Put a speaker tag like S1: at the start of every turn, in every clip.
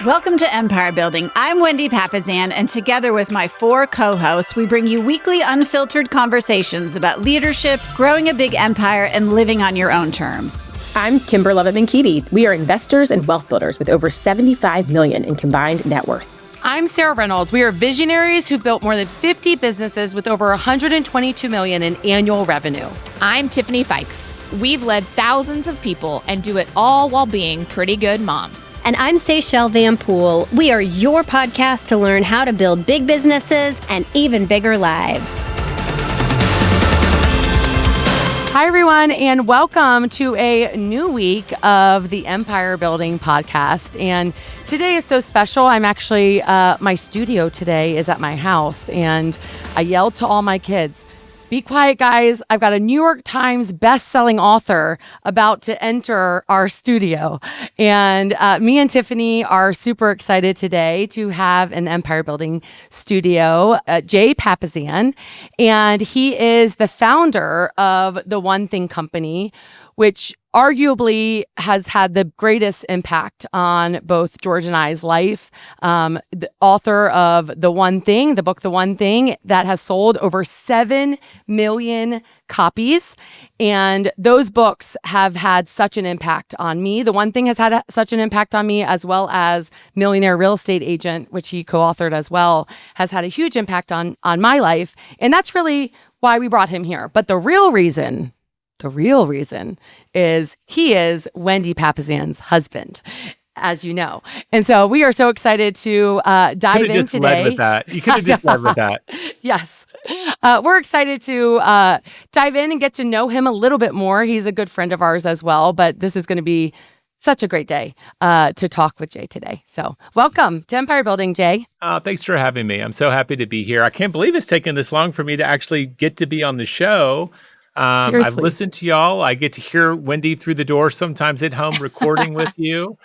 S1: Welcome to Empire Building. I'm Wendy Papasan, and together with my 4 co-hosts, we bring you weekly unfiltered conversations about leadership, growing a big empire, and living on your own terms.
S2: I'm Kimber Levitt-Keedy. We are investors and wealth builders with over $75 million in combined net worth.
S3: I'm Sarah Reynolds. We are visionaries who built more than 50 businesses with over $122 million in annual revenue.
S4: I'm Tiffany Fikes. We've led thousands of people and do it all while being pretty good moms.
S5: And I'm Seychelle Van Poole. We are your podcast to learn how to build big businesses and even bigger lives.
S3: Hi, everyone, and welcome to a new week of the Empire Building podcast. And today is so special. I'm actually, my studio today is at my house, and I yelled to all my kids, be quiet, guys. I've got a New York Times bestselling author about to enter our studio. And me and Tiffany are super excited today to have an Empire Building studio, Jay Papasan. And he is the founder of the One Thing Company, which arguably has had the greatest impact on both George and I's life. The author of The One Thing, the book The One Thing, that has sold over 7 million copies. And those books have had such an impact on me. The One Thing has had such an impact on me, as well as Millionaire Real Estate Agent, which he co-authored as well, has had a huge impact on my life. And that's really why we brought him here. But the real reason is he is Wendy Papasan's husband, as you know. And so we are so excited to dive in today.
S6: Led with that. You could have just led with that.
S3: Yes. We're excited to dive in and get to know him a little bit more. He's a good friend of ours as well, but this is going to be such a great day to talk with Jay today. So welcome to Empire Building, Jay.
S6: Thanks for having me. I'm so happy to be here. I can't believe it's taken this long for me to actually get to be on the show. I've listened to y'all. I get to hear Wendy through the door sometimes at home recording with you.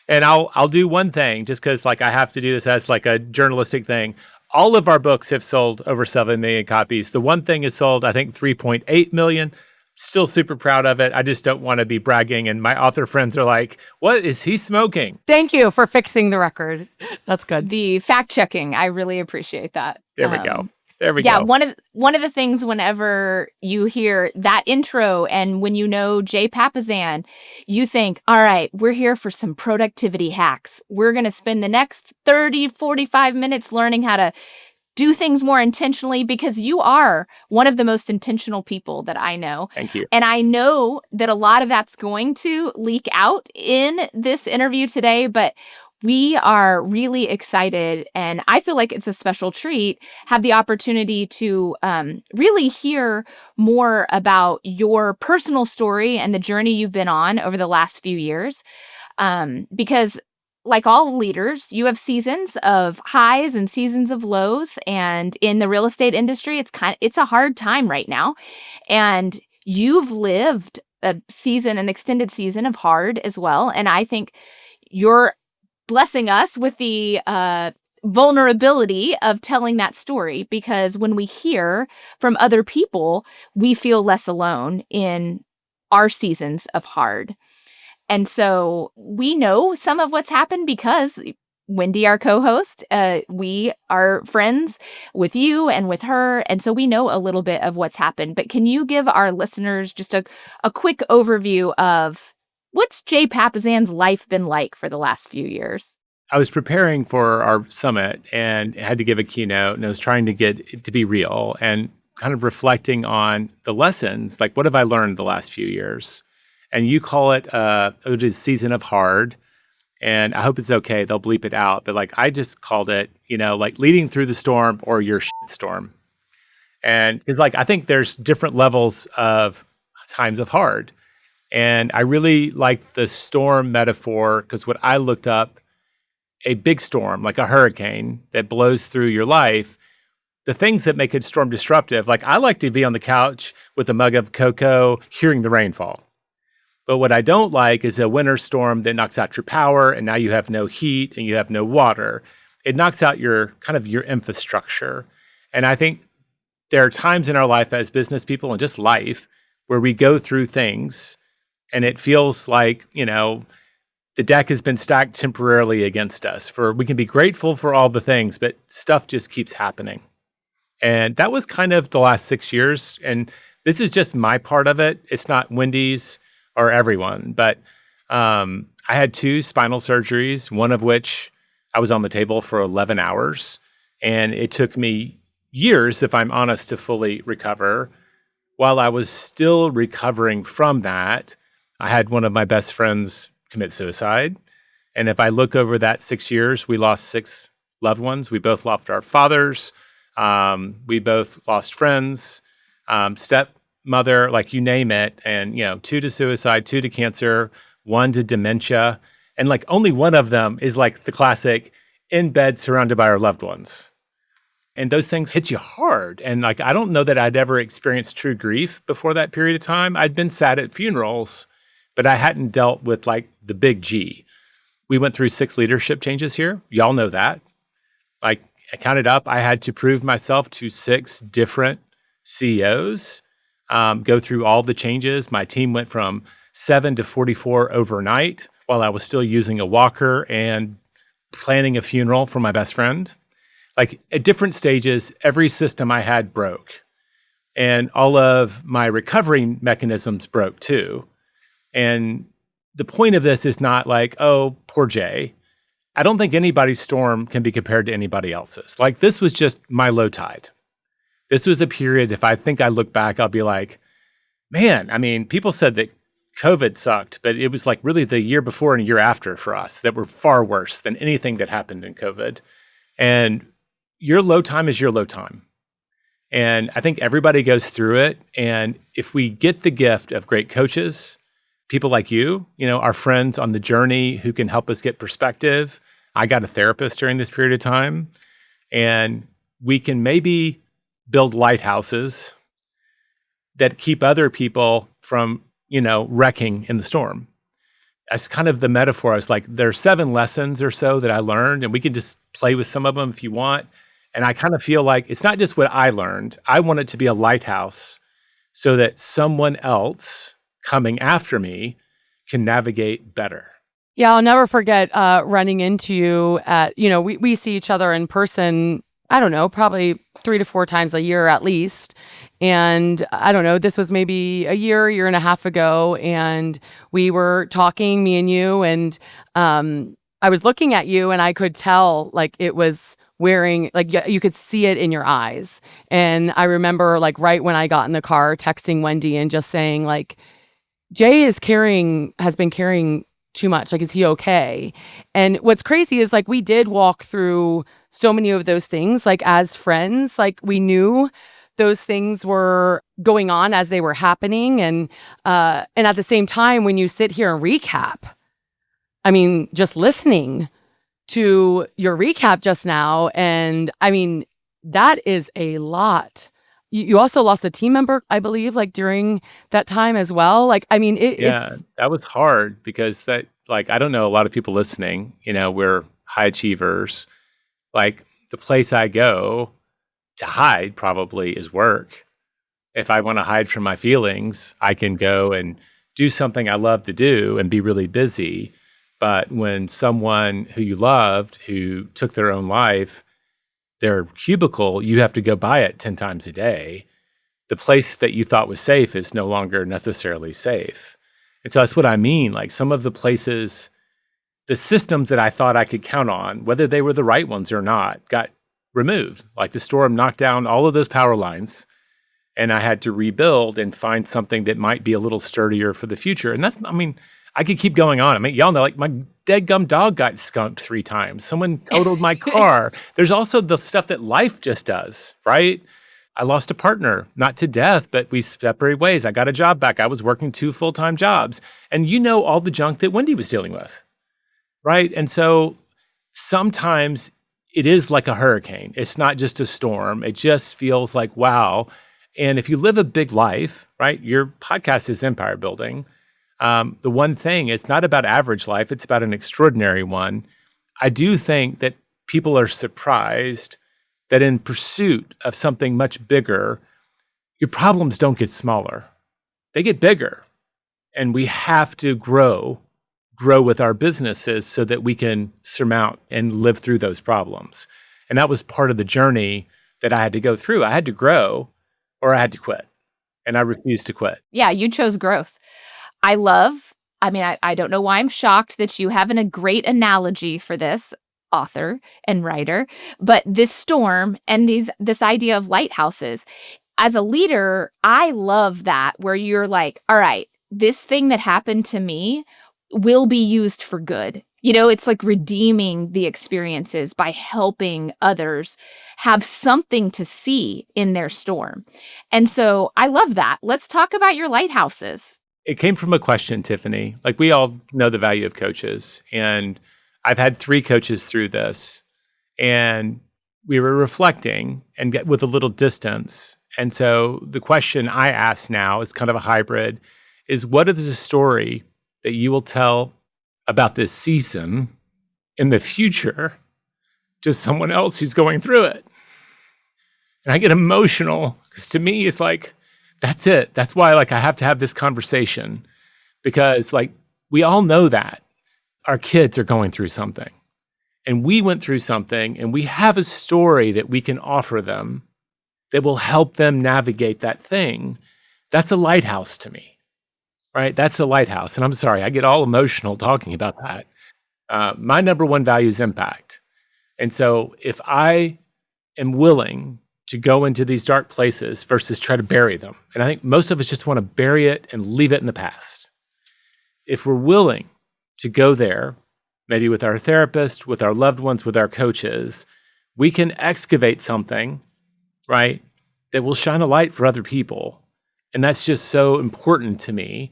S6: And I'll do one thing just because I have to do this as a journalistic thing. All of our books have sold over 7 million copies. The One Thing is sold, I think, 3.8 million. Still super proud of it. I just don't want to be bragging. And my author friends are like, what is he smoking?
S3: Thank you for fixing the record. That's good.
S4: The fact checking, I really appreciate that.
S6: There we go. There we
S4: go.
S6: Yeah,
S4: one of the things whenever you hear that intro and when you know Jay Papasan, you think, all right, we're here for some productivity hacks. We're going to spend the next 30, 45 minutes learning how to do things more intentionally, because you are one of the most intentional people that I know.
S6: Thank you.
S4: And I know that a lot of that's going to leak out in this interview today, but we are really excited, and I feel like it's a special treat, have the opportunity to really hear more about your personal story and the journey you've been on over the last few years. Because like all leaders, you have seasons of highs and seasons of lows. And in the real estate industry, it's a hard time right now. And you've lived an extended season of hard as well. And I think you're blessing us with the vulnerability of telling that story, because when we hear from other people, we feel less alone in our seasons of hard. And so we know some of what's happened because Wendy, our co-host, we are friends with you and with her. And so we know a little bit of what's happened. But can you give our listeners just a quick overview of what's Jay Papasan's life been like for the last few years?
S6: I was preparing for our summit and had to give a keynote, and I was trying to get it to be real and kind of reflecting on the lessons, like what have I learned the last few years? And you call it a season of hard, and I hope it's okay. They'll bleep it out. But I just called it, leading through the storm or your shit storm. And because I think there's different levels of times of hard. And I really like the storm metaphor because what I looked up, a big storm, like a hurricane that blows through your life, the things that make it storm disruptive, I like to be on the couch with a mug of cocoa, hearing the rainfall. But what I don't like is a winter storm that knocks out your power, and now you have no heat and you have no water. It knocks out your infrastructure. And I think there are times in our life as business people and just life where we go through things and it feels like, the deck has been stacked temporarily against us. We can be grateful for all the things, but stuff just keeps happening. And that was kind of the last 6 years. And this is just my part of it. It's not Wendy's or everyone, but I had 2 spinal surgeries, one of which I was on the table for 11 hours. And it took me years, if I'm honest, to fully recover. While I was still recovering from that, I had one of my best friends commit suicide. And if I look over that 6 years, we lost 6 loved ones. We both lost our fathers. We both lost friends, stepmother, like you name it. And, 2 to suicide, 2 to cancer, 1 to dementia. And like only one of them is like the classic in bed surrounded by our loved ones. And those things hit you hard. And like, I don't know that I'd ever experienced true grief before that period of time. I'd been sad at funerals, but I hadn't dealt with like the big G. We went through 6 leadership changes here. Y'all know that. Like, I counted up, I had to prove myself to 6 different CEOs, go through all the changes. My team went from 7 to 44 overnight while I was still using a walker and planning a funeral for my best friend. Like at different stages, every system I had broke. And all of my recovery mechanisms broke too. And the point of this is not like, oh, poor Jay. I don't think anybody's storm can be compared to anybody else's. Like this was just my low tide. This was a period, if I think I look back, I'll be like, man, I mean, people said that COVID sucked, but it was like really the year before and a year after for us that were far worse than anything that happened in COVID. And your low time is your low time. And I think everybody goes through it. And if we get the gift of great coaches, people like you, our friends on the journey who can help us get perspective. I got a therapist during this period of time, and we can maybe build lighthouses that keep other people from, wrecking in the storm. That's kind of the metaphor. I was like, there are 7 lessons or so that I learned, and we can just play with some of them if you want. And I kind of feel like it's not just what I learned. I want it to be a lighthouse so that someone else coming after me can navigate better.
S3: Yeah, I'll never forget running into you at, we see each other in person, I don't know, probably 3 to 4 times a year at least. And I don't know, this was maybe a year and a half ago. And we were talking, me and you, and I was looking at you and I could tell like it was wearing, like you could see it in your eyes. And I remember like right when I got in the car texting Wendy and just saying like, Jay has been carrying too much. Like, is he okay? And what's crazy is like, we did walk through so many of those things, like as friends, like we knew those things were going on as they were happening. And at the same time, when you sit here and recap, I mean, just listening to your recap just now, and I mean, that is a lot. You also lost a team member, I believe, like during that time as well. Like, I mean, it's
S6: that was hard because I don't know, a lot of people listening, we're high achievers. Like the place I go to hide probably is work. If I want to hide from my feelings, I can go and do something I love to do and be really busy. But when someone who you loved, who took their own life, their cubicle, you have to go by it 10 times a day. The place that you thought was safe is no longer necessarily safe. And so that's what I mean. Like some of the places, the systems that I thought I could count on, whether they were the right ones or not, got removed. Like the storm knocked down all of those power lines, and I had to rebuild and find something that might be a little sturdier for the future. And that's, I mean, I could keep going on. I mean, y'all know, like my dead-gum dog got skunked 3 times. Someone totaled my car. There's also the stuff that life just does, right? I lost a partner, not to death, but we separated ways. I got a job back. I was working 2 full-time jobs. And all the junk that Wendy was dealing with, right? And so sometimes it is like a hurricane. It's not just a storm. It just feels like, wow. And if you live a big life, right? Your podcast is empire building. The one thing, it's not about average life, it's about an extraordinary one. I do think that people are surprised that in pursuit of something much bigger, your problems don't get smaller. They get bigger. And we have to grow grow with our businesses so that we can surmount and live through those problems. And that was part of the journey that I had to go through. I had to grow or I had to quit. And I refused to quit.
S4: Yeah, you chose growth. I don't know why I'm shocked that you haven't a great analogy for this, author and writer, but this storm and this idea of lighthouses. As a leader, I love that, where you're like, all right, this thing that happened to me will be used for good. It's like redeeming the experiences by helping others have something to see in their storm. And so I love that. Let's talk about your lighthouses.
S6: It came from a question, Tiffany. Like, we all know the value of coaches. And I've had 3 coaches through this. And we were reflecting and get with a little distance. And so the question I ask now is kind of a hybrid, is what is the story that you will tell about this season in the future to someone else who's going through it? And I get emotional because to me, it's like, that's it. That's why I have to have this conversation, because we all know that our kids are going through something and we went through something and we have a story that we can offer them that will help them navigate that thing. That's a lighthouse to me, right? That's a lighthouse. And I'm sorry, I get all emotional talking about that. My number one value is impact. And so if I am willing to go into these dark places versus try to bury them, and I think most of us just want to bury it and leave it in the past. If we're willing to go there, maybe with our therapist, with our loved ones, with our coaches, we can excavate something, right, that will shine a light for other people. And that's just so important to me.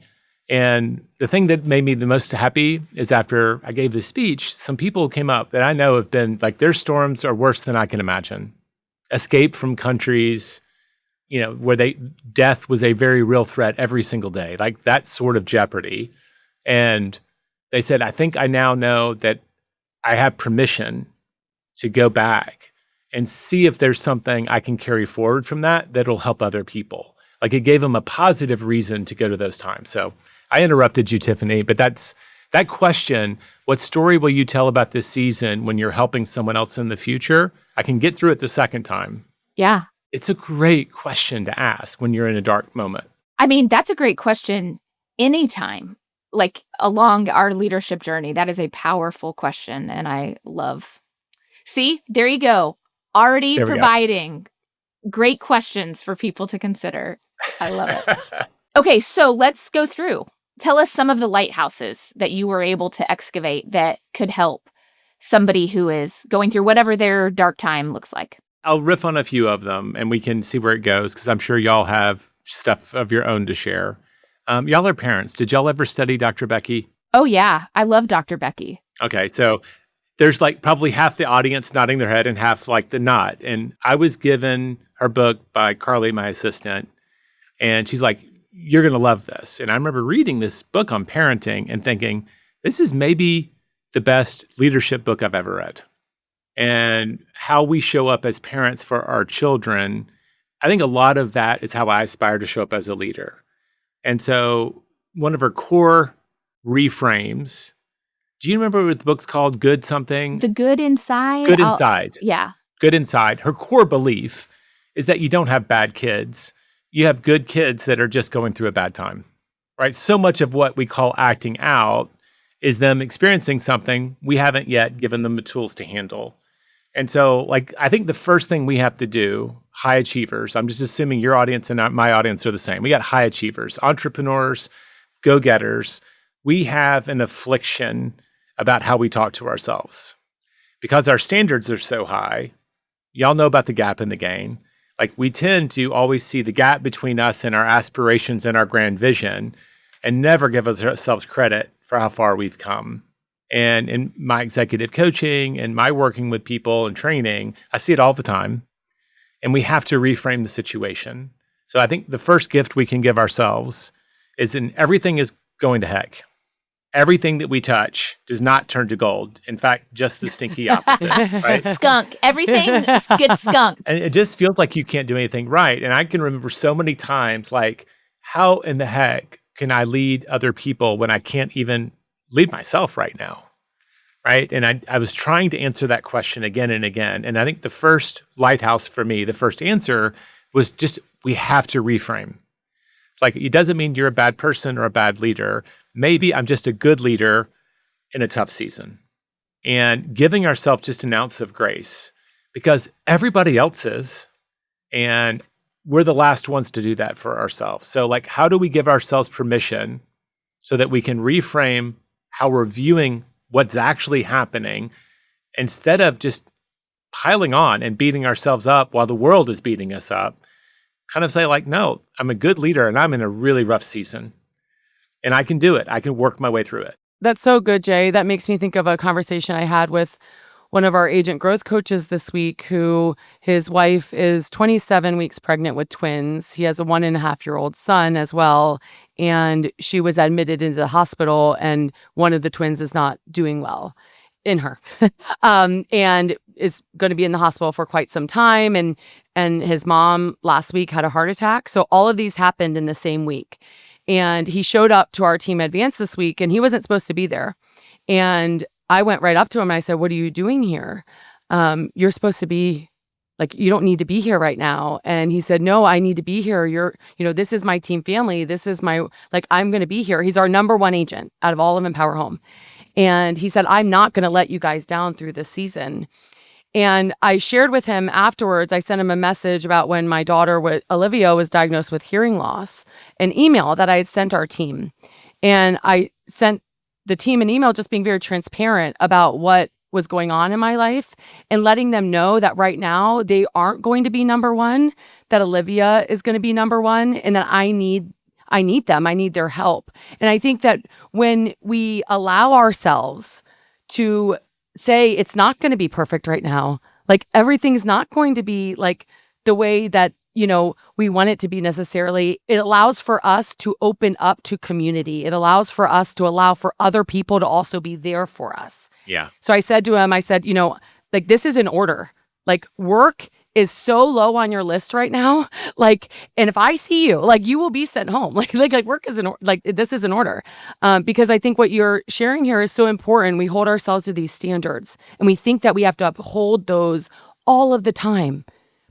S6: And the thing that made me the most happy is after I gave this speech, some people came up that I know have been their storms are worse than I can imagine. Escape from countries, where death was a very real threat every single day, that sort of jeopardy. And they said, I think I now know that I have permission to go back and see if there's something I can carry forward from that'll help other people. It gave them a positive reason to go to those times. So I interrupted you, Tiffany, but that question, what story will you tell about this season when you're helping someone else in the future? I can get through it the second time.
S4: Yeah.
S6: It's a great question to ask when you're in a dark moment.
S4: That's a great question anytime. Along our leadership journey, that is a powerful question. And I love, see, there you go. Already providing great questions for people to consider. I love it. Okay, so let's go through. Tell us some of the lighthouses that you were able to excavate that could help somebody who is going through whatever their dark time looks like.
S6: I'll riff on a few of them and we can see where it goes, because I'm sure y'all have stuff of your own to share. Y'all are parents. Did y'all ever study Dr. Becky?
S4: Oh, yeah. I love Dr. Becky.
S6: Okay, so there's probably half the audience nodding their head and half the not. And I was given her book by Carly, my assistant, and she's like, you're going to love this. And I remember reading this book on parenting and thinking, this is maybe the best leadership book I've ever read. And how we show up as parents for our children, I think a lot of that is how I aspire to show up as a leader. And so one of her core reframes, do you remember what the book's called? Good something?
S4: The Good Inside?
S6: Good Inside.
S4: Yeah.
S6: Good Inside. Her core belief is that you don't have bad kids. You have good kids that are just going through a bad time, right? So much of what we call acting out is them experiencing something we haven't yet given them the tools to handle. And so, I think the first thing we have to do, high achievers, I'm just assuming your audience and my audience are the same. We got high achievers, entrepreneurs, go-getters. We have an affliction about how we talk to ourselves. Because our standards are so high, y'all know about the gap in the gain. We tend to always see the gap between us and our aspirations and our grand vision and never give ourselves credit for how far we've come. And in my executive coaching and my working with people and training, I see it all the time. And we have to reframe the situation. So I think the first gift we can give ourselves is everything is going to heck. Everything that we touch does not turn to gold. In fact, just the stinky opposite, right?
S4: Skunk. Everything gets skunked.
S6: And it just feels like you can't do anything right. And I can remember so many times, how in the heck can I lead other people when I can't even lead myself right now? Right. And I was trying to answer that question again and again. And I think the first lighthouse for me, the first answer was just, we have to reframe. It's like, it doesn't mean you're a bad person or a bad leader. Maybe I'm just a good leader in a tough season. And giving ourselves just an ounce of grace, because everybody else is. And we're the last ones to do that for ourselves. So like, how do we give ourselves permission so that we can reframe how we're viewing what's actually happening, instead of just piling on and beating ourselves up while the world is beating us up? Kind of say like, no, I'm a good leader and I'm in a really rough season and I can do it. I can work my way through it.
S3: That's so good, Jay. That makes me think of a conversation I had with one of our agent growth coaches this week, who his wife is 27 weeks pregnant with twins. He has a 1.5-year-old son as well. And she was admitted into the hospital, and one of the twins is not doing well in her and is going to be in the hospital for quite some time. And his mom last week had a heart attack. So all of these happened in the same week. And he showed up to our team advance this week, and he wasn't supposed to be there. And I went right up to him and I said, "What are you doing here? You're supposed to be, like, you don't need to be here right now." And he said, "No, I need to be here. This is my team family. This is I'm going to be here." He's our number one agent out of all of Empower Home. And he said, "I'm not going to let you guys down through this season." And I shared with him afterwards, I sent him a message about when my daughter, Olivia, was diagnosed with hearing loss, an email that I had sent our team. And I sent the team an email just being very transparent about what was going on in my life and letting them know that right now they aren't going to be number one, that Olivia is going to be number one, and that I need them. I need their help. And I think that when we allow ourselves to say it's not going to be perfect right now, like everything's not going to be like the way that we want it to be necessarily, it allows for us to open up to community. It allows for us to allow for other people to also be there for us.
S6: Yeah.
S3: So I said to him, this is in order. Like, work is so low on your list right now. Like, and if I see you, like, you will be sent home. Like work is this is in order. Because I think what you're sharing here is so important. We hold ourselves to these standards and we think that we have to uphold those all of the time.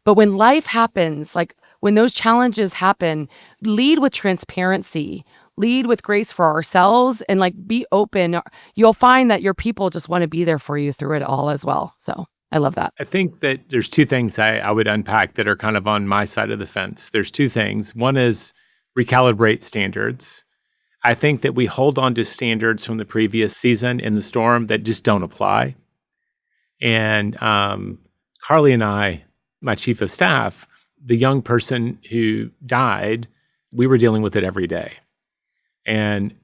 S3: But when life happens, like when those challenges happen, lead with transparency, lead with grace for ourselves, and be open. You'll find that your people just want to be there for you through it all as well. So I love that.
S6: I think that there's two things I would unpack that are kind of on my side of the fence. There's two things. One is recalibrate standards. I think that we hold on to standards from the previous season in the storm that just don't apply. And Carly and I, my chief of staff, the young person who died, we were dealing with it every day. And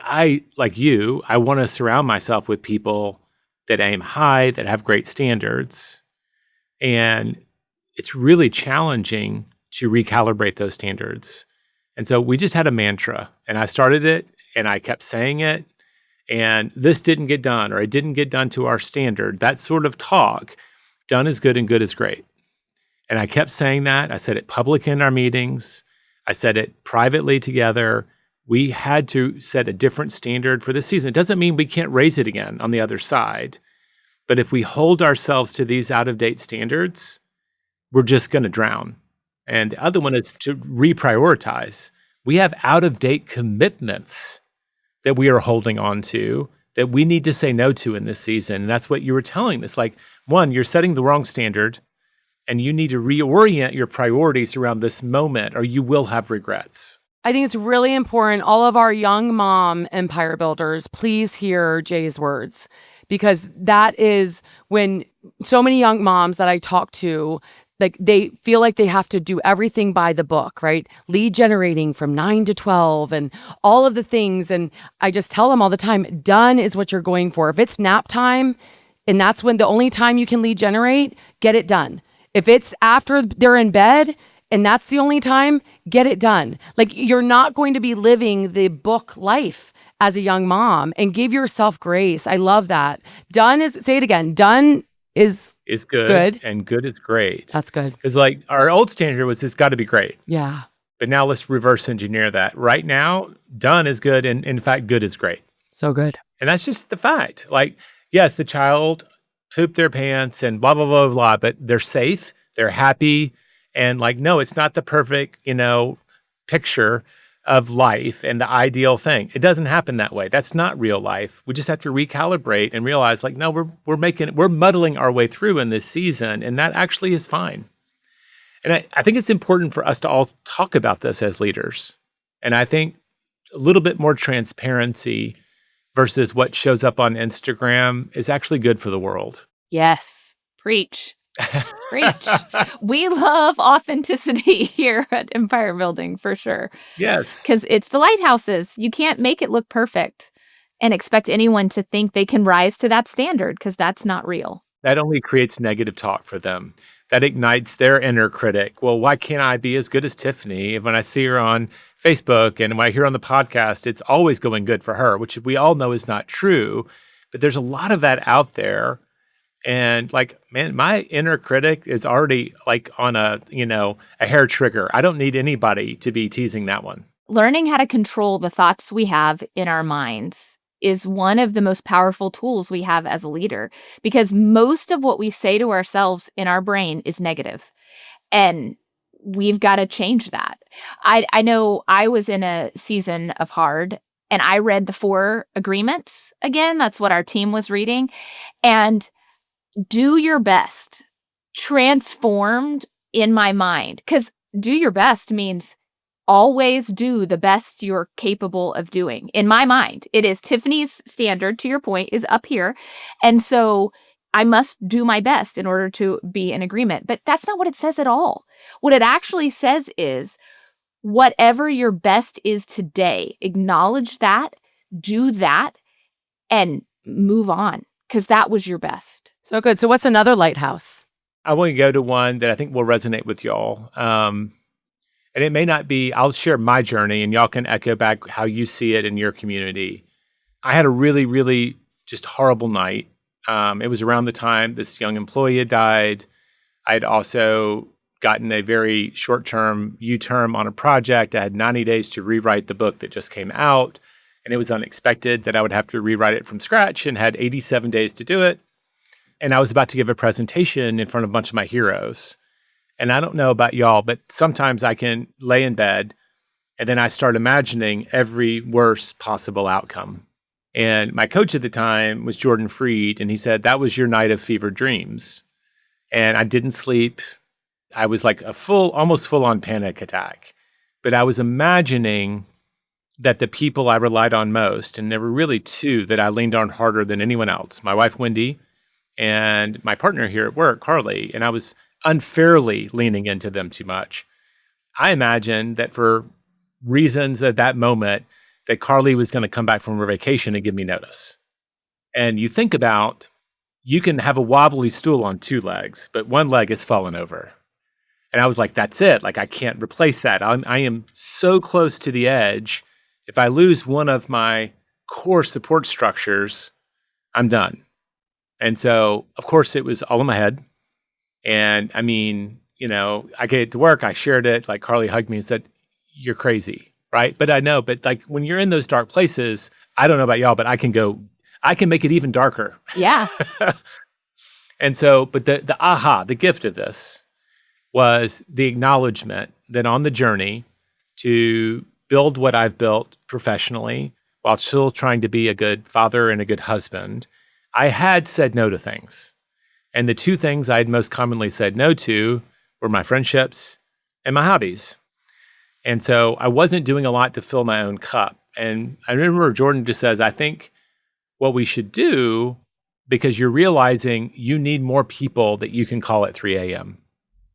S6: I want to surround myself with people that aim high, that have great standards. And it's really challenging to recalibrate those standards. And so we just had a mantra, and I started it and I kept saying it, and this didn't get done, or it didn't get done to our standard. That sort of talk, done is good and good is great. And I kept saying that. I said it public in our meetings. I said it privately together. We had to set a different standard for this season. It doesn't mean we can't raise it again on the other side. But if we hold ourselves to these out-of-date standards, we're just going to drown. And the other one is to reprioritize. We have out-of-date commitments that we are holding on to that we need to say no to in this season. And that's what you were telling us. Like, one, you're setting the wrong standard, and you need to reorient your priorities around this moment, or you will have regrets.
S3: I think it's really important. All of our young mom empire builders, please hear Jay's words, because that is when so many young moms that I talk to, they feel like they have to do everything by the book, right? Lead generating from 9 to 12 and all of the things. And I just tell them all the time, done is what you're going for. If it's nap time and that's when the only time you can lead generate, get it done. If it's after they're in bed and that's the only time, get it done. You're not going to be living the book life as a young mom, and give yourself grace. I love that. Done is, say it again, done is good.
S6: And good is great.
S3: That's good.
S6: Because our old standard was it's got to be great.
S3: Yeah.
S6: But now let's reverse engineer that. Right now, done is good, and in fact, good is great.
S3: So good.
S6: And that's just the fact. Like, yes, the child pooped their pants and blah, blah, blah, blah, but they're safe, they're happy. And like, no, it's not the perfect, picture of life and the ideal thing. It doesn't happen that way. That's not real life. We just have to recalibrate and realize like, no, we're muddling our way through in this season, and that actually is fine. And I think it's important for us to all talk about this as leaders. And I think a little bit more transparency versus what shows up on Instagram is actually good for the world.
S4: Yes. Preach. Preach. We love authenticity here at Empire Building for sure.
S6: Yes.
S4: Because it's the lighthouses. You can't make it look perfect and expect anyone to think they can rise to that standard, because that's not real.
S6: That only creates negative talk for them. That ignites their inner critic. Well, why can't I be as good as Tiffany? When I see her on Facebook and when I hear her on the podcast, it's always going good for her, which we all know is not true. But there's a lot of that out there. And like, man, my inner critic is already like on a hair trigger. I don't need anybody to be teasing that one.
S4: Learning how to control the thoughts we have in our minds is one of the most powerful tools we have as a leader, because most of what we say to ourselves in our brain is negative. And we've got to change that. I know I was in a season of hard, and I read the 4 agreements again. That's what our team was reading. And do your best transformed in my mind, because do your best means always do the best you're capable of doing. In my mind, it is Tiffany's standard, to your point, is up here. And so I must do my best in order to be in agreement. But that's not what it says at all. What it actually says is whatever your best is today, acknowledge that, do that, and move on, because that was your best.
S3: So good. So what's another lighthouse?
S6: I want to go to one that I think will resonate with y'all. And it may not be, I'll share my journey and y'all can echo back how you see it in your community. I had a really, really just horrible night. It was around the time this young employee had died. I had also gotten a very short-term U-term on a project. I had 90 days to rewrite the book that just came out. And it was unexpected that I would have to rewrite it from scratch, and had 87 days to do it. And I was about to give a presentation in front of a bunch of my heroes. And I don't know about y'all, but sometimes I can lay in bed and then I start imagining every worst possible outcome. And my coach at the time was Jordan Freed, and he said, that was your night of fevered dreams. And I didn't sleep. I was like almost full-on panic attack. But I was imagining that the people I relied on most, and there were really 2 that I leaned on harder than anyone else, my wife, Wendy, and my partner here at work, Carly, and I was unfairly leaning into them too much. I imagined that for reasons at that moment, that Carly was going to come back from her vacation and give me notice. And you think about, you can have a wobbly stool on 2 legs, but one leg is fallen over. And I was like, that's it. Like, I can't replace that. I am so close to the edge. If I lose one of my core support structures, I'm done. And so, of course, it was all in my head. And I mean, I get to work, I shared it, like Carly hugged me and said, you're crazy, right? But I know, but like when you're in those dark places, I don't know about y'all, but I can make it even darker.
S4: Yeah.
S6: And so, but the gift of this was the acknowledgement that on the journey to build what I've built professionally, while still trying to be a good father and a good husband, I had said no to things. And the 2 things I had most commonly said no to were my friendships and my hobbies. And so I wasn't doing a lot to fill my own cup. And I remember Jordan just says, I think what we should do, because you're realizing you need more people that you can call at 3 a.m.,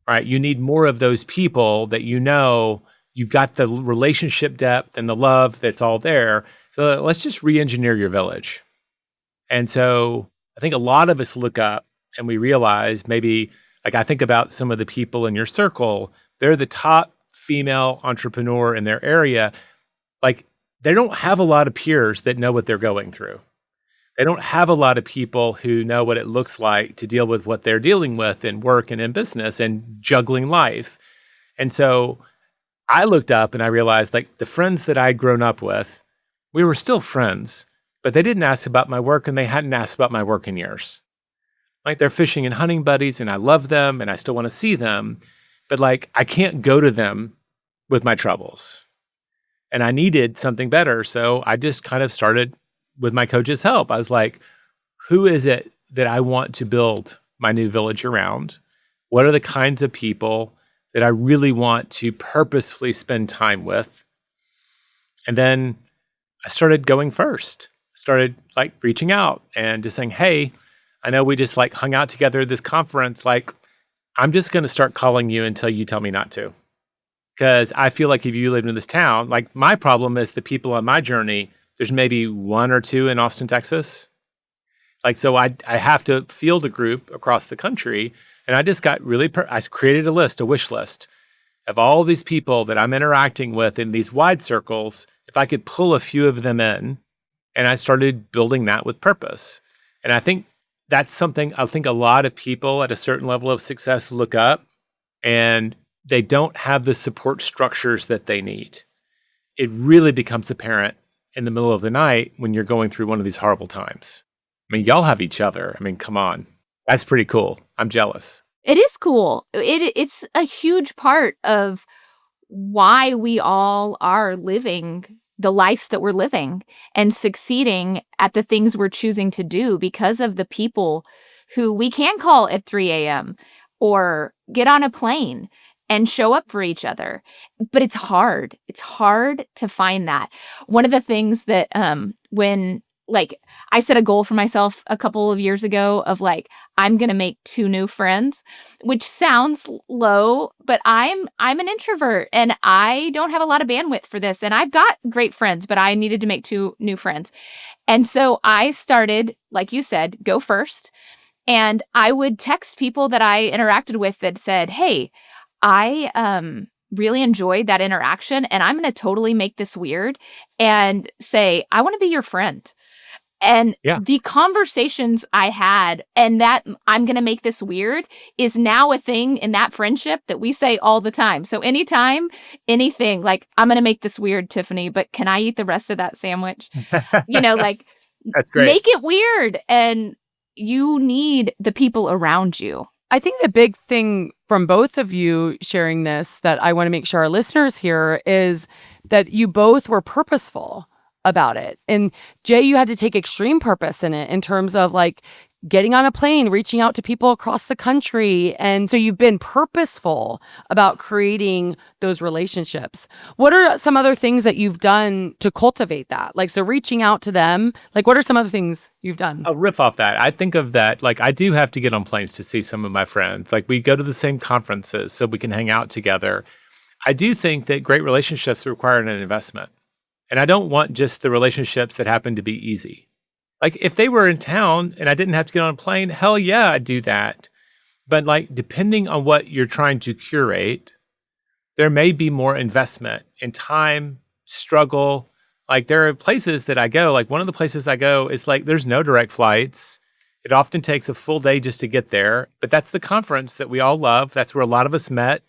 S6: right? You need more of those people that you've got the relationship depth and the love that's all there. So let's just re-engineer your village. And so I think a lot of us look up and we realize maybe, like I think about some of the people in your circle, they're the top female entrepreneur in their area. Like, they don't have a lot of peers that know what they're going through. They don't have a lot of people who know what it looks like to deal with what they're dealing with in work and in business and juggling life. And so I looked up and I realized, like, the friends that I'd grown up with, we were still friends, but they didn't ask about my work and they hadn't asked about my work in years. Like they're fishing and hunting buddies and I love them and I still want to see them, but like I can't go to them with my troubles. And I needed something better. So I just kind of started with my coach's help. I was like, who is it that I want to build my new village around? What are the kinds of people that I really want to purposefully spend time with? And then I started going first. Started like reaching out and just saying, hey, I know we just like hung out together at this conference. Like, I'm just going to start calling you until you tell me not to. Because I feel like if you live in this town, like my problem is the people on my journey, there's maybe one or two in Austin, Texas. Like, so I have to field a group across the country. And I just got really, I created a list, a wish list of all these people that I'm interacting with in these wide circles. If I could pull a few of them in, and I started building that with purpose. And I think that's something I think a lot of people at a certain level of success look up and they don't have the support structures that they need. It really becomes apparent in the middle of the night when you're going through one of these horrible times. I mean, y'all have each other. I mean, come on. That's pretty cool. I'm jealous.
S4: It is cool. It's a huge part of why we all are living the lives that we're living and succeeding at the things we're choosing to do because of the people who we can call at 3 a.m. or get on a plane and show up for each other. But it's hard. It's hard to find that. One of the things that when like I set a goal for myself a couple of years ago of like, I'm going to make 2 new friends, which sounds low, but I'm an introvert and I don't have a lot of bandwidth for this. And I've got great friends, but I needed to make 2 new friends. And so I started, like you said, go first. And I would text people that I interacted with that said, hey, I really enjoyed that interaction and I'm going to totally make this weird and say, I want to be your friend. And the conversations I had and that I'm going to make this weird is now a thing in that friendship that we say all the time. So anytime, anything like, I'm going to make this weird, Tiffany, but can I eat the rest of that sandwich? Like
S6: That's great.
S4: Make it weird. And you need the people around you.
S3: I think the big thing from both of you sharing this that I want to make sure our listeners hear is that you both were purposeful about it. And Jay, you had to take extreme purpose in it in terms of like getting on a plane, reaching out to people across the country. And so you've been purposeful about creating those relationships. What are some other things that you've done to cultivate that? Like, so reaching out to them, like what are some other things you've done?
S6: I'll riff off that. I think of that, like I do have to get on planes to see some of my friends. Like we go to the same conferences so we can hang out together. I do think that great relationships require an investment. And I don't want just the relationships that happen to be easy. Like if they were in town and I didn't have to get on a plane, hell yeah, I'd do that. But like depending on what you're trying to curate, there may be more investment in time, struggle. Like there are places that I go, like one of the places I go is like there's no direct flights. It often takes a full day just to get there. But that's the conference that we all love. That's where a lot of us met.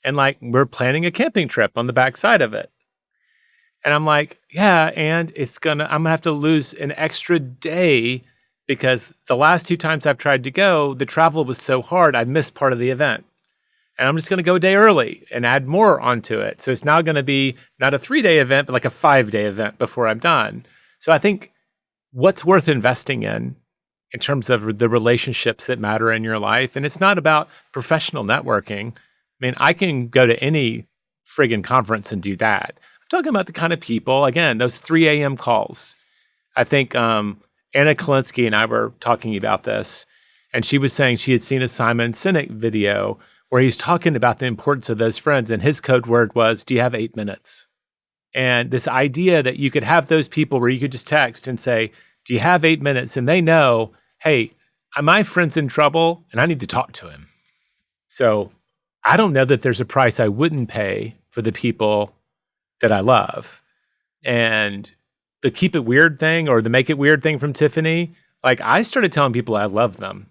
S6: And like we're planning a camping trip on the backside of it. And I'm like, yeah, and I'm gonna have to lose an extra day because the last 2 times I've tried to go, the travel was so hard, I missed part of the event. And I'm just gonna go a day early and add more onto it. So it's now gonna be not a 3-day event, but like a 5-day event before I'm done. So I think what's worth investing in terms of the relationships that matter in your life, and it's not about professional networking. I mean, I can go to any friggin' conference and do that. Talking about the kind of people, again, those 3 a.m. calls. I think Anna Kalinsky and I were talking about this, and she was saying she had seen a Simon Sinek video where he's talking about the importance of those friends, and his code word was, do you have 8 minutes? And this idea that you could have those people where you could just text and say, do you have 8 minutes? And they know, hey, my friend's in trouble, and I need to talk to him. So I don't know that there's a price I wouldn't pay for the people that I love. And the keep it weird thing or the make it weird thing from Tiffany, like I started telling people I love them.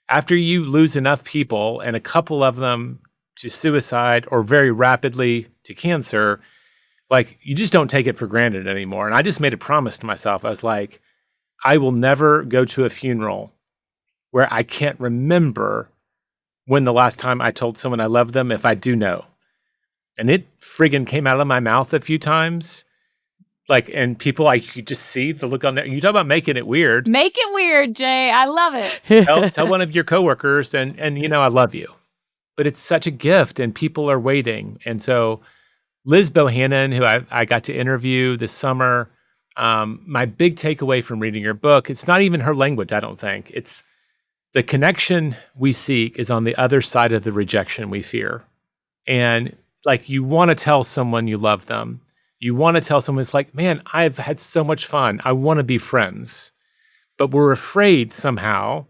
S6: After you lose enough people and a couple of them to suicide or very rapidly to cancer, Like, you just don't take it for granted anymore. And I just made a promise to myself. I was like, I will never go to a funeral where I can't remember when the last time I told someone I love them, if I do know. And it friggin' came out of my mouth a few times. Like, and people, like, you just see the look on there. You talk about making it weird.
S4: Make it weird, Jay. I love it.
S6: Tell one of your coworkers, and I love you. But it's such a gift, and people are waiting. And so Liz Bohannon, who I got to interview this summer, my big takeaway from reading your book, it's not even her language, I don't think. It's the connection we seek is on the other side of the rejection we fear. And like, you want to tell someone you love them. You want to tell someone, it's like, man, I've had so much fun. I want to be friends. But we're afraid somehow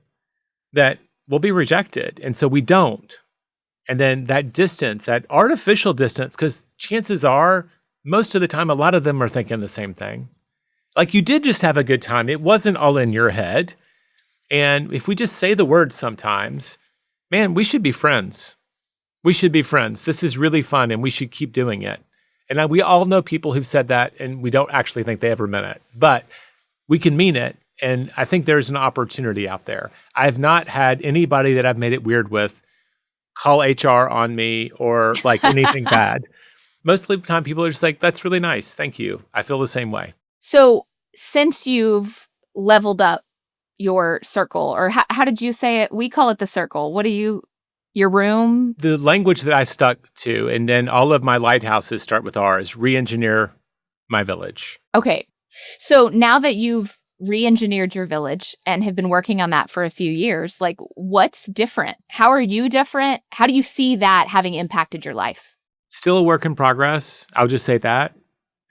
S6: that we'll be rejected. And so we don't. And then that distance, that artificial distance, because chances are, most of the time, a lot of them are thinking the same thing. Like, you did just have a good time. It wasn't all in your head. And if we just say the words sometimes, man, we should be friends. We should be friends. This is really fun, and we should keep doing it. And we all know people who've said that, and we don't actually think they ever meant it. But we can mean it, and I think there's an opportunity out there. I've not had anybody that I've made it weird with call HR on me or like anything bad. Most of the time, people are just like, that's really nice. Thank you. I feel the same way.
S4: So since you've leveled up your circle, or how did you say it? We call it the circle. What do you... Your room?
S6: The language that I stuck to, and then all of my lighthouses start with R, is re-engineer my village.
S4: Okay. So now that you've re-engineered your village and have been working on that for a few years, like, what's different? How are you different? How do you see that having impacted your life?
S6: Still a work in progress. I'll just say that.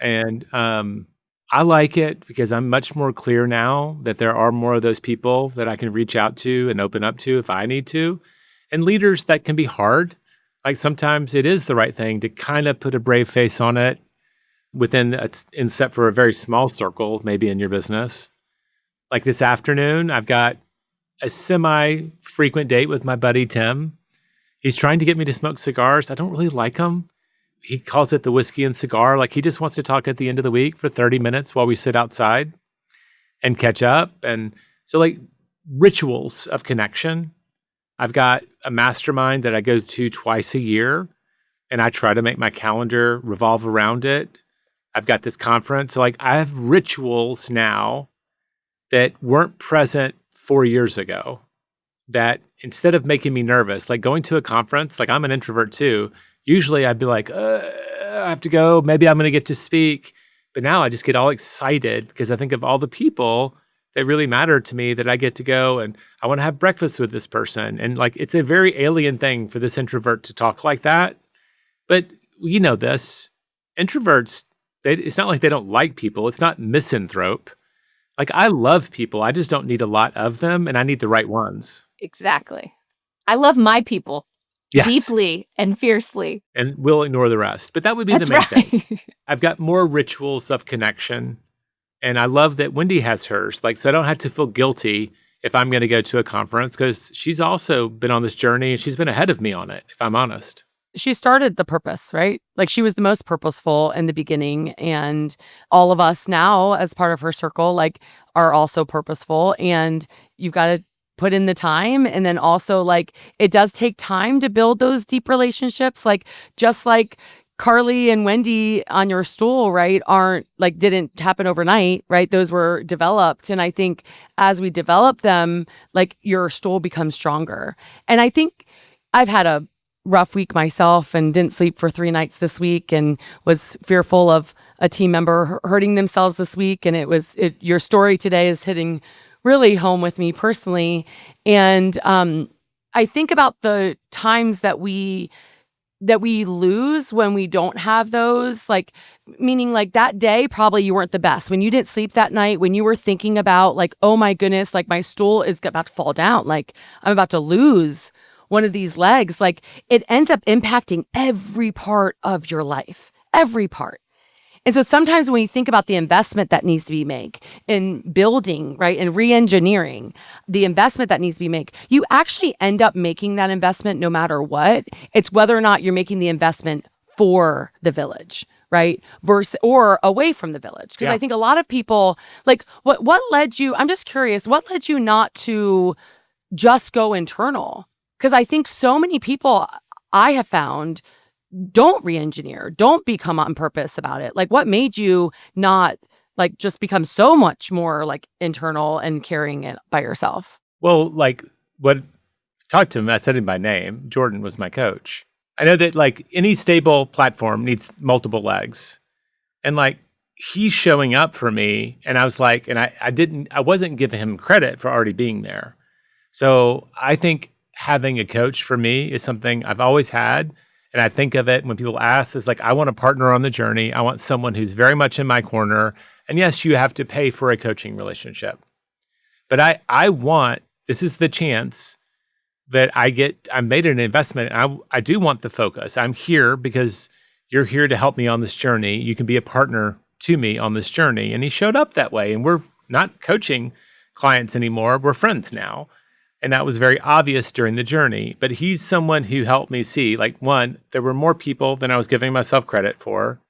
S6: And I like it because I'm much more clear now that there are more of those people that I can reach out to and open up to if I need to. And leaders, that can be hard. Like, sometimes it is the right thing to kind of put a brave face on it except for a very small circle, maybe in your business. Like this afternoon, I've got a semi-frequent date with my buddy, Tim. He's trying to get me to smoke cigars. I don't really like them. He calls it the whiskey and cigar. Like, he just wants to talk at the end of the week for 30 minutes while we sit outside and catch up. And so, like, rituals of connection. I've got a mastermind that I go to twice a year, and I try to make my calendar revolve around it. I've got this conference. So, like, I have rituals now that weren't present 4 years ago, that instead of making me nervous, like going to a conference, like, I'm an introvert too. Usually I'd be like, I have to go. Maybe I'm going to get to speak. But now I just get all excited because I think of all the people that really matter to me that I get to go, and I want to have breakfast with this person. And like, it's a very alien thing for this introvert to talk like that. But you know this, introverts, it's not like they don't like people. It's not misanthrope. Like, I love people. I just don't need a lot of them, and I need the right ones.
S4: Exactly. I love my people.
S6: Yes.
S4: Deeply and fiercely.
S6: And we'll ignore the rest. But that would be
S4: That's
S6: the main
S4: right.
S6: thing. I've got more rituals of connection. And I love that Wendy has hers. Like, so I don't have to feel guilty if I'm going to go to a conference, because she's also been on this journey and she's been ahead of me on it, if I'm honest.
S3: She started the purpose, right? Like, she was the most purposeful in the beginning, and all of us now as part of her circle, like, are also purposeful, and you've got to put in the time. And then also, like, it does take time to build those deep relationships. Like, just like Carly and Wendy on your stool, right, didn't happen overnight, right? Those were developed. And I think as we develop them, like, your stool becomes stronger. And I think I've had a rough week myself and didn't sleep for 3 nights this week and was fearful of a team member hurting themselves this week. And your story today is hitting really home with me personally. And I think about the times that we lose when we don't have those, like, meaning like that day, probably you weren't the best. When you didn't sleep that night, when you were thinking about like, oh my goodness, like, my stool is about to fall down. Like, I'm about to lose one of these legs. Like, it ends up impacting every part of your life, every part. And so sometimes when you think about the investment that needs to be made in building, right, and re-engineering, the investment that needs to be made, you actually end up making that investment no matter what. It's whether or not you're making the investment for the village, right? Or away from the village. Because I think a lot of people, like, what led you, I'm just curious, what led you not to just go internal? Because I think so many people I have found don't re-engineer, don't become on purpose about it. Like, what made you not like just become so much more like internal and carrying it by yourself?
S6: Well, like what talked to him, I said him by name. Jordan was my coach. I know that like any stable platform needs multiple legs. And like he's showing up for me. And I was like, and I wasn't giving him credit for already being there. So I think having a coach for me is something I've always had. And I think of it when people ask, is like, I want a partner on the journey. I want someone who's very much in my corner. And yes, you have to pay for a coaching relationship. But I want, this is the chance that I made an investment. And I do want the focus. I'm here because you're here to help me on this journey. You can be a partner to me on this journey. And he showed up that way. And we're not coaching clients anymore. We're friends now. And that was very obvious during the journey. But he's someone who helped me see, like, one, there were more people than I was giving myself credit for.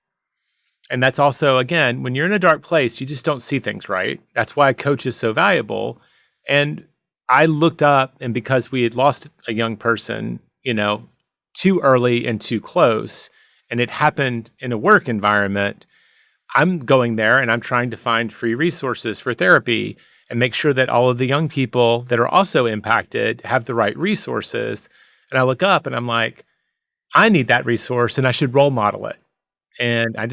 S6: And that's also, again, when you're in a dark place, you just don't see things right. That's why a coach is so valuable. And I looked up, and because we had lost a young person, too early and too close, and it happened in a work environment, I'm going there and I'm trying to find free resources for therapy and make sure that all of the young people that are also impacted have the right resources. And I look up and I'm like, I need that resource and I should role model it. And I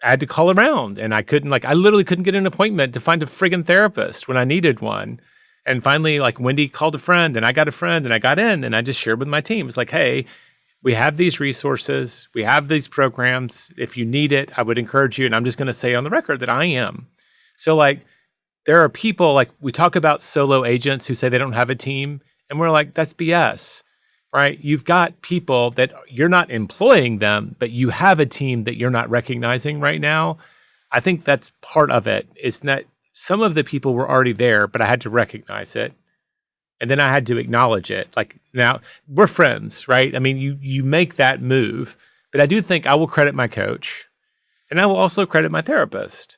S6: had to call around, and I literally couldn't get an appointment to find a friggin' therapist when I needed one. And finally, like, Wendy called a friend, and I got a friend, and I got in, and I just shared with my team. It's like, hey, we have these resources. We have these programs. If you need it, I would encourage you. And I'm just going to say on the record that I am. So, like, there are people, like, we talk about solo agents who say they don't have a team, and we're like, that's BS, right? You've got people that you're not employing them, but you have a team that you're not recognizing right now. I think that's part of it. It's not, some of the people were already there, but I had to recognize it. And then I had to acknowledge it. Like, now we're friends, right? I mean, you make that move, but I do think I will credit my coach, and I will also credit my therapist.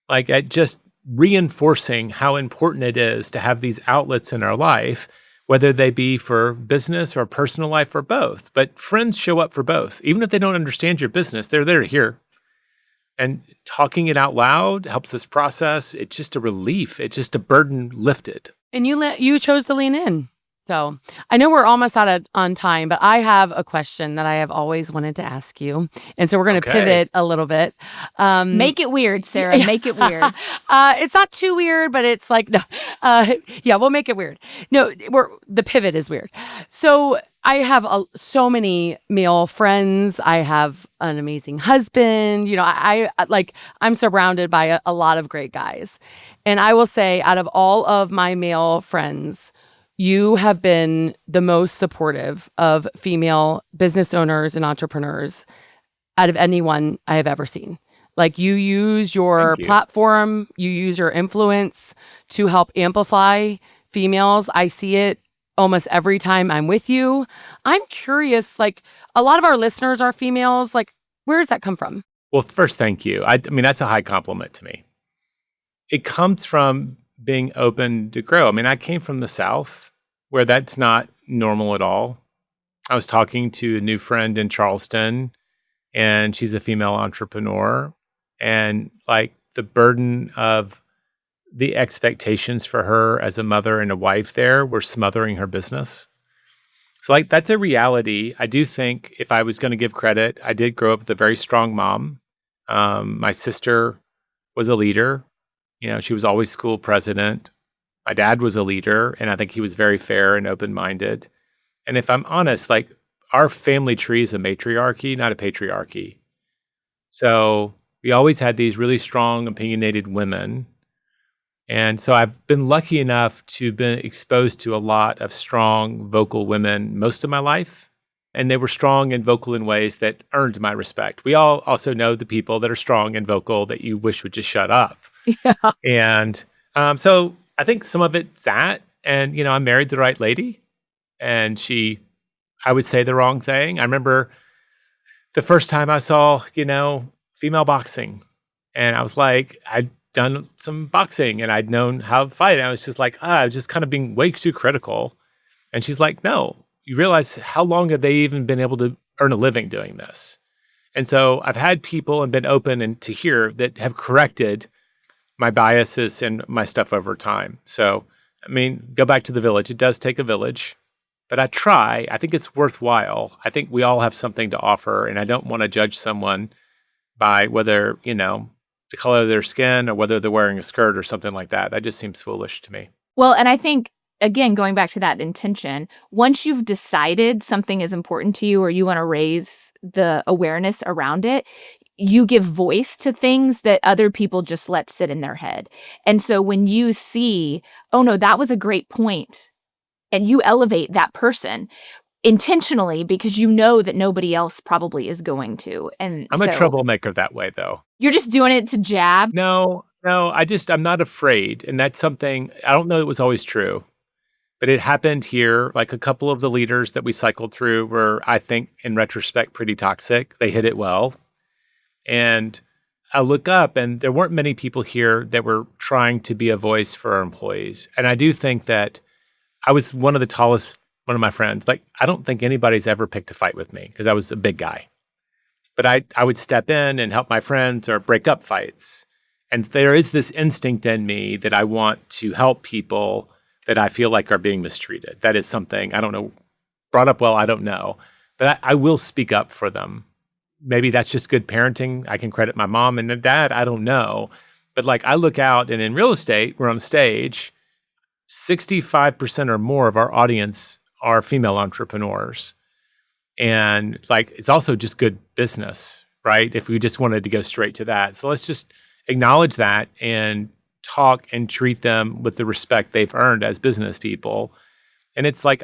S6: Like, at just reinforcing how important it is to have these outlets in our life, whether they be for business or personal life or both. But friends show up for both. Even if they don't understand your business, they're there to hear. And talking it out loud helps us process. It's just a relief. It's just a burden lifted.
S3: And you chose to lean in. So I know we're almost on time, but I have a question that I have always wanted to ask you. And so we're going to pivot a little bit.
S4: Make it weird, Sarah. Make it weird.
S3: It's not too weird, but it's like, no. We'll make it weird. No, the pivot is weird. So I have so many male friends. I have an amazing husband. I'm surrounded by a lot of great guys. And I will say, out of all of my male friends, you have been the most supportive of female business owners and entrepreneurs out of anyone I have ever seen. Like, you use your platform, you use your influence to help amplify females. I see it almost every time I'm with you. I'm curious, like, a lot of our listeners are females. Like, where does that come from?
S6: Well, first, thank you. I mean, that's a high compliment to me. It comes from being open to grow. I mean, I came from the South where that's not normal at all. I was talking to a new friend in Charleston, and she's a female entrepreneur. And like, the burden of the expectations for her as a mother and a wife there were smothering her business. So like, that's a reality. I do think, if I was going to give credit, I did grow up with a very strong mom. My sister was a leader. She was always school president. My dad was a leader, and I think he was very fair and open-minded. And if I'm honest, like, our family tree is a matriarchy, not a patriarchy. So we always had these really strong, opinionated women. And so I've been lucky enough to be exposed to a lot of strong, vocal women most of my life. And they were strong and vocal in ways that earned my respect. We all also know the people that are strong and vocal that you wish would just shut up. Yeah. And so I think some of it's that. And, I married the right lady. And I would say the wrong thing. I remember the first time I saw, female boxing. And I was like, I'd done some boxing and I'd known how to fight. And I was just like, I was just kind of being way too critical. And she's like, no, you realize how long have they even been able to earn a living doing this? And so I've had people and been open and to hear that have corrected my biases and my stuff over time. So, go back to the village. It does take a village, but I think it's worthwhile. I think we all have something to offer, and I don't want to judge someone by whether, the color of their skin or whether they're wearing a skirt or something like that. That just seems foolish to me.
S4: Well, and I think, again, going back to that intention, once you've decided something is important to you or you want to raise the awareness around it, you give voice to things that other people just let sit in their head. And so when you see, oh no, that was a great point, and you elevate that person intentionally because you know that nobody else probably is going to. And
S6: I'm a troublemaker that way, though.
S4: You're just doing it to jab?
S6: No, I'm not afraid. And that's something, I don't know it was always true, but it happened here. Like a couple of the leaders that we cycled through were, I think, in retrospect, pretty toxic. They hit it well. And I look up and there weren't many people here that were trying to be a voice for our employees. And I do think that I was one of my friends. Like, I don't think anybody's ever picked a fight with me because I was a big guy. But I would step in and help my friends or break up fights. And there is this instinct in me that I want to help people that I feel like are being mistreated. That is something, I don't know, brought up well, I don't know. But I will speak up for them. Maybe that's just good parenting. I can credit my mom and dad. I don't know. But like I look out and in real estate, we're on stage, 65% or more of our audience are female entrepreneurs. And like, it's also just good business, right? If we just wanted to go straight to that. So let's just acknowledge that and talk and treat them with the respect they've earned as business people. And it's like,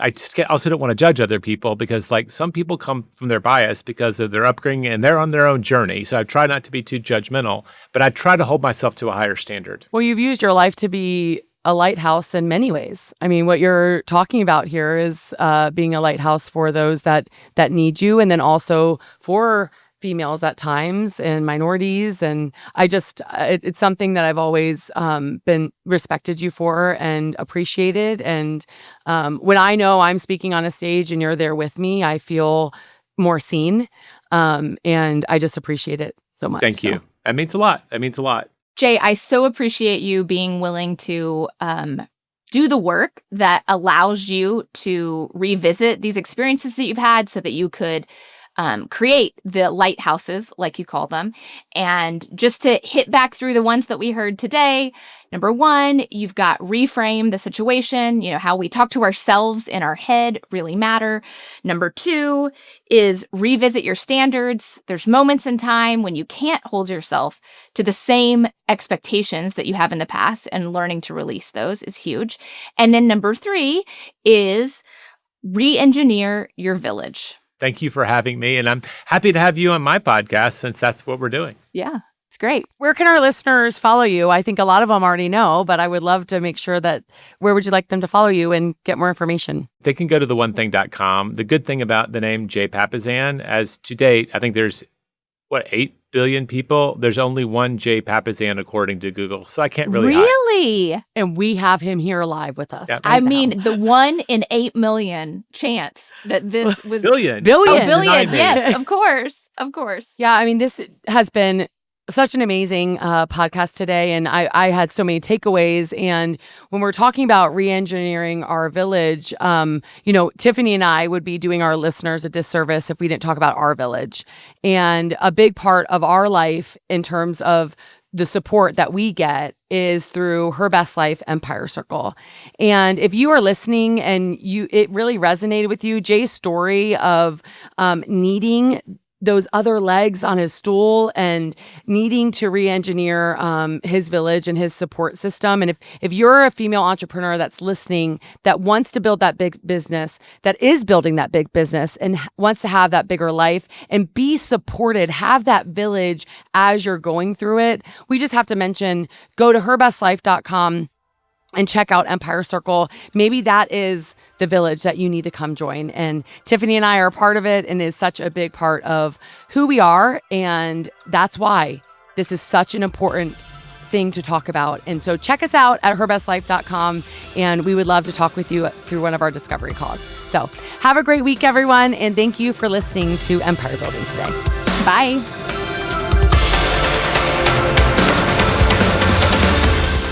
S6: also don't want to judge other people because like some people come from their bias because of their upbringing and they're on their own journey. So I try not to be too judgmental, but I try to hold myself to a higher standard.
S3: Well, you've used your life to be a lighthouse in many ways. I mean, what you're talking about here is being a lighthouse for those that need you, and then also for females at times and minorities. And I just, it's something that I've always been respected you for and appreciated. And when I know I'm speaking on a stage and you're there with me, I feel more seen. And I just appreciate it so much.
S6: Thank you. That means a lot.
S4: Jay, I so appreciate you being willing to do the work that allows you to revisit these experiences that you've had so that you could create the lighthouses, like you call them. And just to hit back through the ones that we heard today, number one, you've got reframe the situation, how we talk to ourselves in our head really matter. Number two is revisit your standards. There's moments in time when you can't hold yourself to the same expectations that you have in the past, and learning to release those is huge. And then number three is re-engineer your village.
S6: Thank you for having me. And I'm happy to have you on my podcast since that's what we're doing.
S4: Yeah, it's great.
S3: Where can our listeners follow you? I think a lot of them already know, but I would love to make sure that where would you like them to follow you and get more information?
S6: They can go to theonething.com. The good thing about the name Jay Papasan, as to date, I think there's 8 billion people. There's only one Jay Papasan according to Google. So I can't really
S4: Really?
S3: And we have him here live with us.
S6: Yep.
S3: Right now.
S4: The 1 in 8 million chance that this was
S6: Billion.
S3: Billion.
S4: Oh, billion.
S6: Me.
S4: Yes, of course.
S3: Yeah, I mean, this has been such an amazing podcast today, and I had so many takeaways. And when we're talking about re-engineering our village, Tiffany and I would be doing our listeners a disservice if we didn't talk about our village. And a big part of our life in terms of the support that we get is through Her Best Life Empire Circle. And if you are listening and it really resonated with you, Jay's story of needing those other legs on his stool and needing to re-engineer his village and his support system. And if you're a female entrepreneur that's listening, that wants to build that big business, that is building that big business and wants to have that bigger life and be supported, have that village as you're going through it, we just have to mention, go to herbestlife.com. and check out Empire Circle. Maybe that is the village that you need to come join. And Tiffany and I are a part of it and is such a big part of who we are. And that's why this is such an important thing to talk about. And so check us out at herbestlife.com, and we would love to talk with you through one of our discovery calls. So have a great week, everyone. And thank you for listening to Empire Building today. Bye.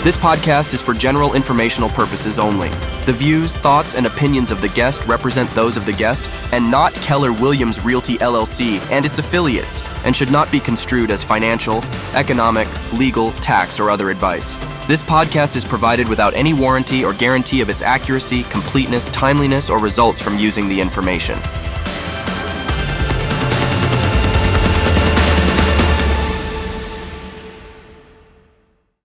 S7: This podcast is for general informational purposes only. The views, thoughts, and opinions of the guest represent those of the guest and not Keller Williams Realty LLC and its affiliates, and should not be construed as financial, economic, legal, tax, or other advice. This podcast is provided without any warranty or guarantee of its accuracy, completeness, timeliness, or results from using the information.